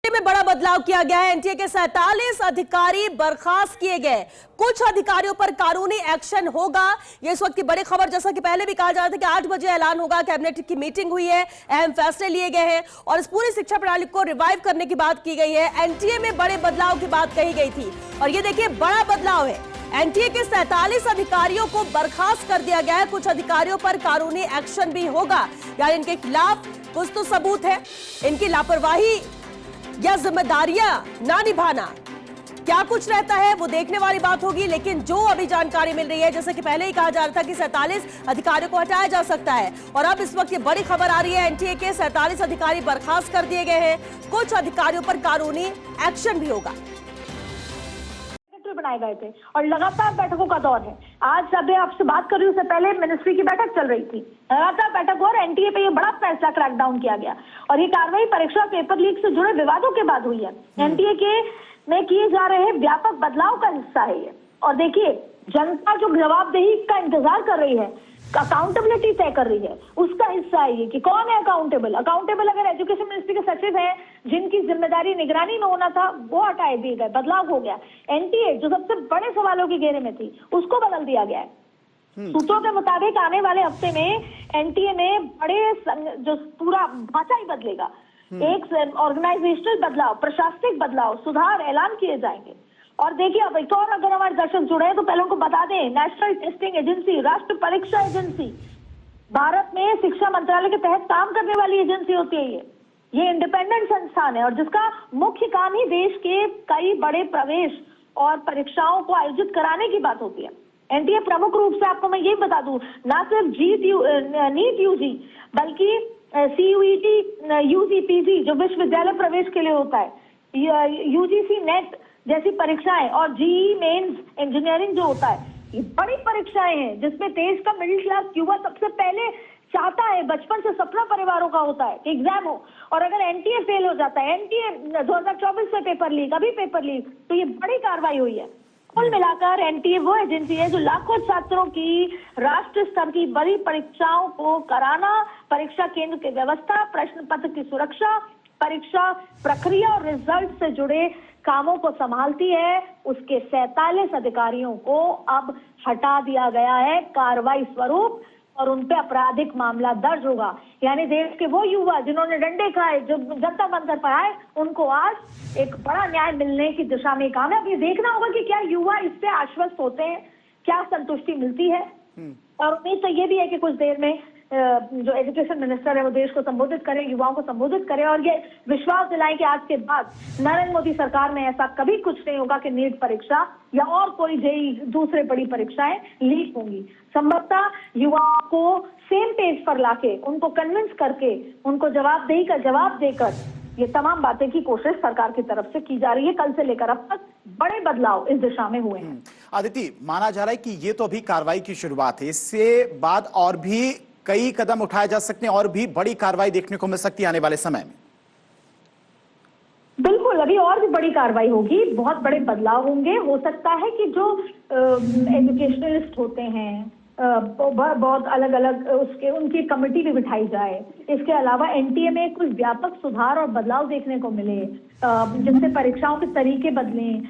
में बड़ा बदलाव किया गया है। एनटीए के 47 अधिकारी बर्खास्त किए गए। कुछ अधिकारियों पर कानूनी एक्शन होगा। ये इस वक्त की बड़ी खबर, जैसा कि पहले भी कहा जा रहा था कि 8 बजे ऐलान होगा। कैबिनेट की मीटिंग हुई है, अहम फैसले लिए गए हैं और इस पूरी शिक्षा प्रणाली को रिवाइव करने की बात की गई है। एनटीए में बड़े बदलाव की बात कही गई थी और ये देखिए बड़ा बदलाव है। एनटीए के 47 अधिकारियों को बर्खास्त कर दिया गया है। कुछ अधिकारियों पर कानूनी एक्शन भी होगा, यानी इनके खिलाफ कुछ तो सबूत है। इनकी लापरवाही या जिम्मेदारियां ना निभाना, क्या कुछ रहता है वो देखने वाली बात होगी। लेकिन जो अभी जानकारी मिल रही है, जैसे कि पहले ही कहा जा रहा था कि 47 अधिकारियों को हटाया जा सकता है और अब इस वक्त ये बड़ी खबर आ रही है, एनटीए के 47 अधिकारी बर्खास्त कर दिए गए हैं। कुछ अधिकारियों पर कानूनी एक्शन भी होगा। बनाए गए थे और लगातार बैठकों का दौर है। आज अभी आपसे बात कर रही हूँ, उससे पहले मिनिस्ट्री की बैठक चल रही थी। लगातार बैठक और एनटीए पे ये बड़ा फैसला क्रैकडाउन किया गया और ये कार्रवाई परीक्षा पेपर लीक से जुड़े विवादों के बाद हुई है। एनटीए के में किए जा रहे व्यापक बदलाव का हिस्सा है ये। और देखिए, जनता जो जवाबदेही का इंतजार कर रही है, अकाउंटेबिलिटी तय कर रही है, उसका हिस्सा है ये कि कौन है अकाउंटेबल। अगर एजुकेशन मिनिस्ट्री के सचिव हैं, जिनकी जिम्मेदारी निगरानी में होना था, वो हटाए दिए गए, बदलाव हो गया। एनटीए जो सबसे बड़े सवालों के घेरे में थी, उसको बदल दिया गया है। सूत्रों के मुताबिक आने वाले हफ्ते में एनटीए में बड़े जो पूरा ढांचा ही बदलेगा। एक ऑर्गेनाइजेशनल बदलाव, प्रशासनिक बदलाव, सुधार ऐलान किए जाएंगे। और देखिए, अब एक और अगर हमारे दर्शक जुड़े हैं तो पहले उनको बता दें, नेशनल टेस्टिंग एजेंसी, राष्ट्रीय परीक्षा एजेंसी, भारत में शिक्षा मंत्रालय के तहत काम करने वाली एजेंसी होती है ये इंडिपेंडेंट संस्थान है और जिसका मुख्य काम ही देश के कई बड़े प्रवेश और परीक्षाओं को आयोजित कराने की बात होती है। एनटीए प्रमुख रूप से, आपको मैं ये बता दूं, ना सिर्फ नीट यूजी बल्कि सीयूईटी, यूजी, पीजी जो विश्वविद्यालय प्रवेश के लिए होता है, यूजीसी नेट जैसी परीक्षाएं और जेईई मेंस इंजीनियरिंग जो होता है, ये बड़ी परीक्षाएं हैं जिसमें देश का मिडिल क्लास युवा सबसे पहले चाहता है, बचपन से सपना परिवारों का होता है कि एग्जाम हो। और अगर एनटीए फेल हो जाता है, एनटीए 2024 में पेपर लीक, अभी पेपर लीक, तो ये बड़ी कार्रवाई हुई है। कुल मिलाकर एनटीए वो एजेंसी है जो लाखों छात्रों की राष्ट्र स्तर की बड़ी परीक्षाओं को कराना, परीक्षा केंद्र की व्यवस्था, प्रश्न पत्र की सुरक्षा, परीक्षा प्रक्रिया और रिजल्ट से जुड़े कामों को संभालती है। उसके 47 अधिकारियों को अब हटा दिया गया है कार्रवाई स्वरूप और उन पे आपराधिक मामला दर्ज होगा। यानी देश के वो युवा जिन्होंने डंडे खाए, जो जनता मंदिर पर आए, उनको आज एक बड़ा न्याय मिलने की दिशा में काम है। अब ये देखना होगा कि क्या युवा इससे आश्वस्त होते हैं, क्या संतुष्टि मिलती है। और उम्मीद तो ये भी है कि कुछ देर में जो एजुकेशन मिनिस्टर है वो देश को संबोधित करे, युवाओं को संबोधित करे और ये विश्वास दिलाएं कि आज के बाद नरेंद्र मोदी सरकार में ऐसा कभी कुछ नहीं होगा कि नीट परीक्षा या और कोई जेईई दूसरे बड़ी परीक्षाएं लीक होंगी। संभवतः युवाओं को सेम पेज पर लाके, उनको कन्विंस करके, उनको जवाबदेही का जवाब देकर ये तमाम बातें की कोशिश सरकार की तरफ से की जा रही है। कल से लेकर अब तक बड़े बदलाव इस दिशा में हुए हैं। अदिति, माना जा रहा है कि ये तो अभी कार्रवाई की शुरुआत है, इससे बाद और भी कई कदम उठाए जा सकते हैं और भी बड़ी कार्रवाई देखने को मिल सकती है आने वाले समय में। बिल्कुल, अभी और भी बड़ी कार्रवाई होगी, बहुत बड़े बदलाव होंगे। हो सकता है कि जो एजुकेशनलिस्ट होते हैं, बहुत अलग अलग उनकी कमेटी भी बिठाई जाए। इसके अलावा एनटीए में कुछ व्यापक सुधार और बदलाव देखने को मिले, जिससे परीक्षाओं के तरीके बदलें,